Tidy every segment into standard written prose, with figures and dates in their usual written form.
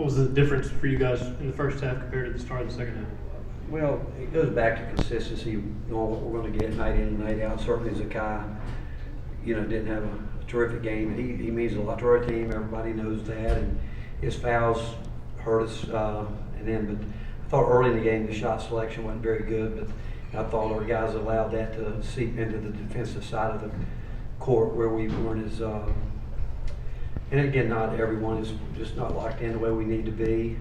What was the difference for you guys in the first half compared to the start of the second half? Well, it goes back to consistency, knowing what we're going to get night in and night out. Certainly Zakai, didn't have a terrific game. He means a lot to our team. Everybody knows that. And his fouls hurt us. But I thought early in the game the shot selection wasn't very good. But I thought our guys allowed that to seep into the defensive side of the court where we weren't as. And again, not everyone is just not locked in the way we need to be.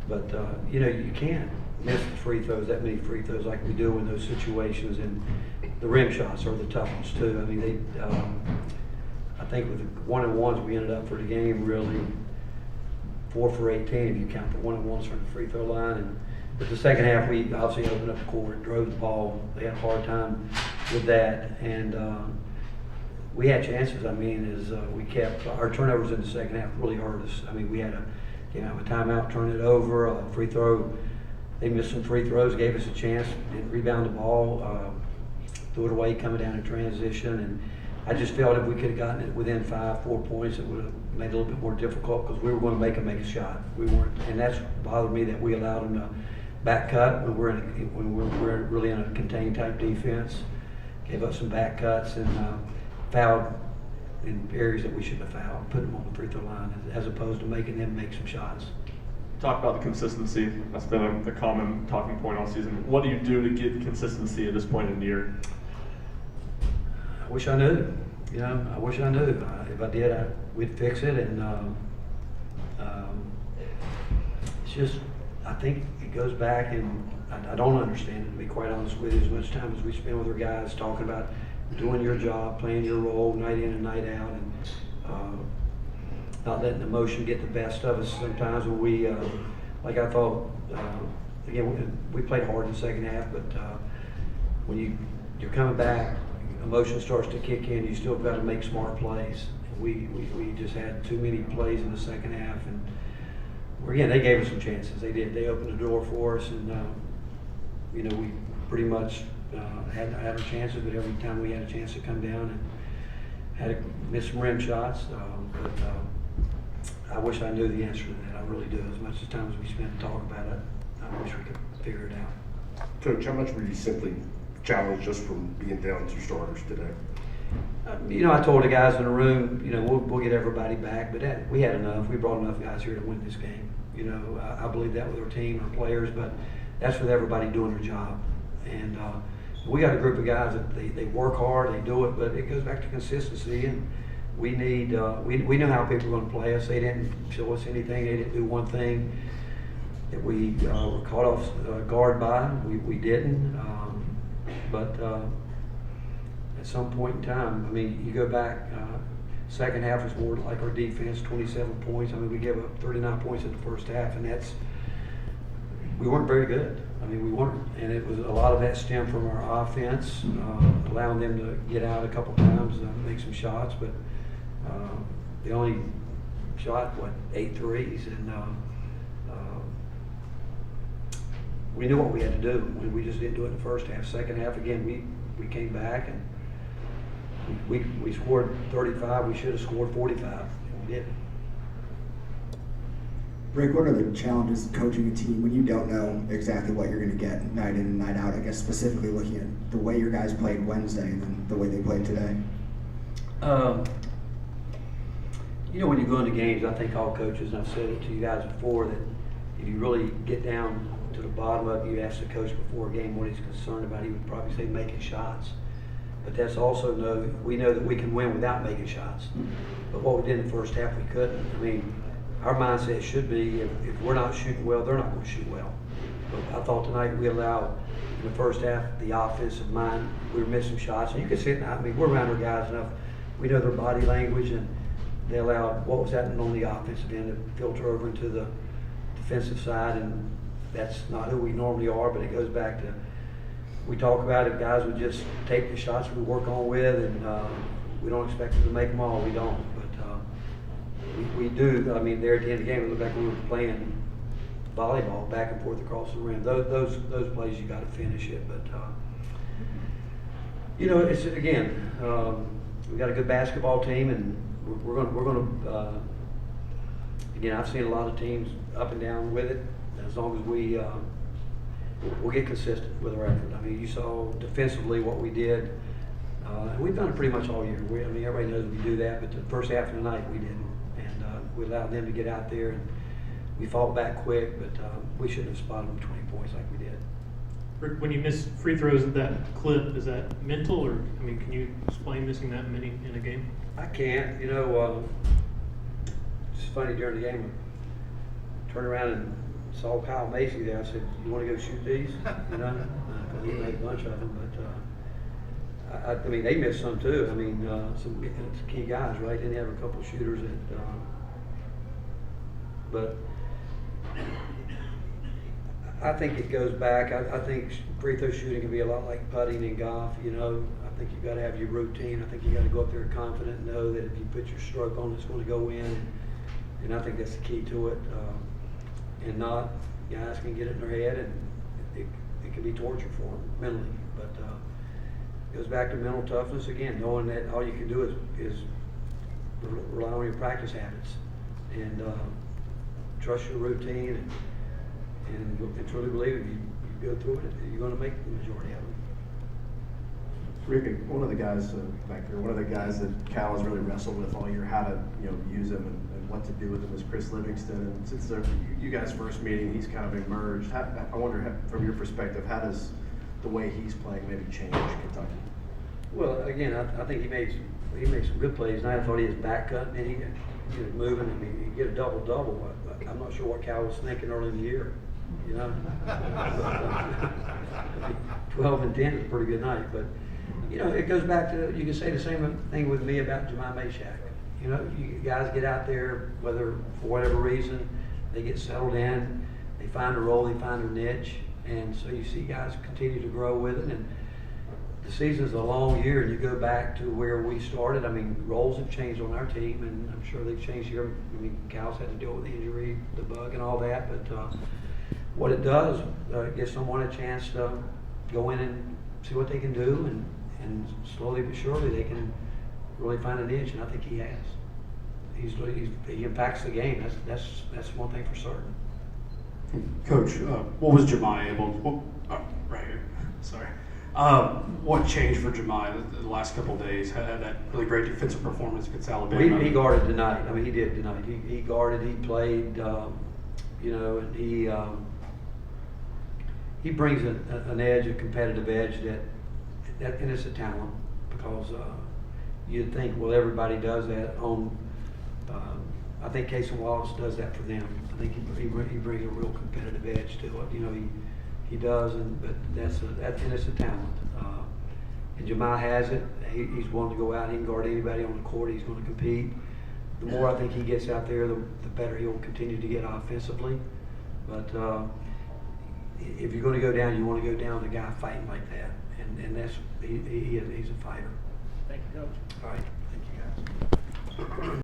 But you can't miss the free throws, that many free throws like we do in those situations. And the rim shots are the toughest too. I mean, I think with the 1-and-1s we ended up for the game really 4 for 18 if you count the 1-and-1s from the free throw line. But the second half we obviously opened up the court, drove the ball. They had a hard time with that, and we had chances. I mean, we kept our turnovers in the second half really hurt us. I mean, we had a timeout, turn it over, a free throw. They missed some free throws, gave us a chance, didn't rebound the ball, threw it away coming down in transition. And I just felt if we could have gotten it within 5-4 points, it would have made it a little bit more difficult because we were going to make them make a shot. We weren't, and that's bothered me that we allowed them to back cut when we're really in a contained type defense. Gave up some back cuts and fouled in areas that we shouldn't have fouled, putting them on the free throw line as opposed to making them make some shots. Talk about the consistency. That's been a common talking point all season. What do you do to get consistency at this point in the year? I wish I knew. I wish I knew. If I did, we'd fix it. And it's just, I think it goes back, and I don't understand it, to be quite honest with you, as much time as we spend with our guys talking about doing your job, playing your role night in and night out, and not letting emotion get the best of us sometimes when we, like I thought, again, we played hard in the second half, but when you're coming back, emotion starts to kick in, you still got to make smart plays. We just had too many plays in the second half, and again, they gave us some chances. They did. They opened the door for us, and we pretty much had our chances, but every time we had a chance to come down and had to miss some rim shots. But I wish I knew the answer to that. I really do. As much as time as we spent to talk about it, I wish we could figure it out. Coach, how much were you simply challenged just from being down 2 starters today? I told the guys in the room, we'll get everybody back, but we had enough. We brought enough guys here to win this game. I believe that with our team, our players, but that's with everybody doing their job. And we got a group of guys that they work hard, they do it, but it goes back to consistency. And we need, we know how people are going to play us. They didn't show us anything. They didn't do one thing that we were caught off guard by. We didn't. But at some point in time, you go back, second half was more like our defense, 27 points. We gave up 39 points in the first half, and we weren't very good. We weren't, and it was a lot of that stemmed from our offense, allowing them to get out a couple times, make some shots, but they only shot 8 threes, and we knew what we had to do. We just didn't do it in the first half. Second half, again, we came back and we scored 35. We should have scored 45, and we didn't. Rick, what are the challenges of coaching a team when you don't know exactly what you're going to get night in and night out? I guess specifically looking at the way your guys played Wednesday and then the way they played today. When you go into games, I think all coaches, and I've said it to you guys before, that if you really get down to the bottom of it, you ask the coach before a game what he's concerned about, he would probably say making shots. But that's also we know that we can win without making shots. But what we did in the first half, we couldn't. Our mindset should be if we're not shooting well, they're not going to shoot well. But I thought tonight we allowed, in the first half, the offensive mind, we were missing shots. And you can see it, we're around our guys enough. We know their body language, and they allowed what was happening on the offensive end to filter over into the defensive side, and that's not who we normally are, but it goes back to, we talk about it, guys would just take the shots we work on with, and we don't expect them to make them all, we don't. But we do, there at the end of the game, it looked like we were playing volleyball back and forth across the rim. Those plays, you got to finish it, but it's, again, we got a good basketball team, and we're going to again, I've seen a lot of teams up and down with it. As long as we'll get consistent with our effort. I mean, you saw defensively what we did. And we've done it pretty much all year. I mean, everybody knows we do that, but the first half of the night we didn't. And we allowed them to get out there, and we fought back quick, but we shouldn't have spotted them 20 points like we did. Rick, when you miss free throws at that clip, is that mental, or I mean, can you explain missing that many in a game? I can't. You know, it's funny during the game. I turned around and saw Kyle Macy there. I said, "You want to go shoot these?" You know, he made a bunch of them, but I mean, they missed some too. I mean, some key guys, right? Then they have a couple of shooters that, but I think it goes back. I think free throw shooting can be a lot like putting in golf. You know, I think you got to have your routine. I think you got to go up there confident, and know that if you put your stroke on, it's going to go in. And I think that's the key to it. And not guys can get it in their head, and it can be torture for them mentally. But it goes back to mental toughness again, knowing that all you can do is rely on your practice habits and trust your routine and truly believe if you go through it, you're going to make the majority of it. Rick, one of the guys back there, one of the guys that Cal has really wrestled with all year, how to use him and what to do with him is Chris Livingston. And since you guys' first meeting, he's kind of emerged. I wonder, from your perspective, how does the way he's playing maybe change Kentucky? Well, again, I think he made some good plays tonight. I thought he was back cutting and he was moving. I mean, he get a double-double. I'm not sure what Cal was thinking early in the year. You know, 12 and 10 is a pretty good night. But you know, it goes back to, you can say the same thing with me about Jemai Mayshak. You know, you guys get out there, whether for whatever reason, they get settled in, they find a role, they find their niche, and so you see guys continue to grow with it. And the season's a long year, and you go back to where we started. I mean, roles have changed on our team, and I'm sure they've changed here. I mean, Cal's had to deal with the injury, the bug, and all that. But what it does, gives someone a chance to go in and see what they can do, and slowly but surely they can really find a niche, and I think he has. He impacts the game. That's one thing for certain. Coach, what was Jemai able? Right here. Sorry. What changed for Jemai the last couple of days? Had that really great defensive performance against Alabama. He guarded tonight. I mean, he did tonight. He guarded. He played. You know, and he brings an edge, a competitive edge that, and it's a talent, because you'd think, well, everybody does that on. I think Casey Wallace does that for them. I think he brings a real competitive edge to it. You know, he does, but and it's a talent. And Jemai has it. He's willing to go out. He can guard anybody on the court. He's going to compete. The more I think he gets out there, the better he'll continue to get offensively. But if you're going to go down, you want to go down with a guy fighting like that, and that's he's a fighter. Thank you, Coach. All right, thank you guys.